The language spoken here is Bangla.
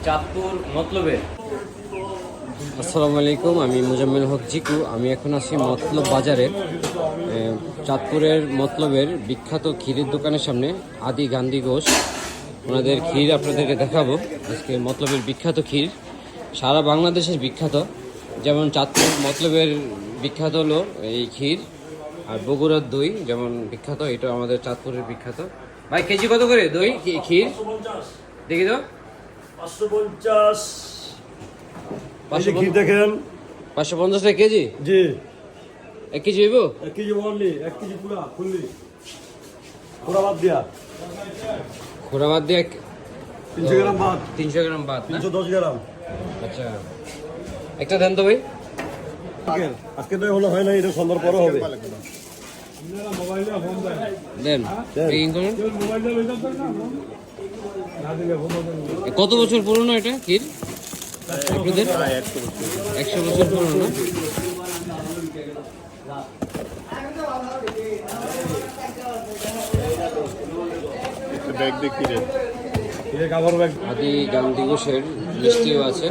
চাঁদপুর মতলবের। আসসালামু আলাইকুম, আমি মুজাম্মেল হক জিকু। আমি এখন আছি মতলব বাজারে, চাঁদপুরের মতলবের বিখ্যাত ক্ষীরের দোকানের সামনে। আদি গান্ধী ঘোষ, ওনাদের ক্ষীর আপনাদেরকে দেখাবো আজকে। মতলবের বিখ্যাত ক্ষীর সারা বাংলাদেশের বিখ্যাত, যেমন চাঁদপুর মতলবের বিখ্যাত হলো এই ক্ষীর, আর বগুড়ার দই যেমন বিখ্যাত, এটা আমাদের চাঁদপুরের বিখ্যাত। ভাই কেজি কত করে দই ক্ষীর দেখি তো? 550। 550 দেখেন, 550 টাকা কেজি। জি 1 কেজি হইব? 1 কেজি অনলি, 1 কেজি পুরা ফুললি, পুরা বাদ দিয়া খোরা বাদ দিয়ে 300 গ্রাম বাদ, 300 গ্রাম বাদ না? 310 গ্রাম। আচ্ছা, একটা দেন তো ভাই। আজকে তো হলো হয় না, এটা সন্ধ্যার পরে হবে। দেন প্যাকিং করুন। কত বছর পুরনো এটা ক্ষীর আপনাদের? 100 বছর পুরনো না? ব্যাগ আদি গান্ধী ঘোষের মিষ্টিও আছে।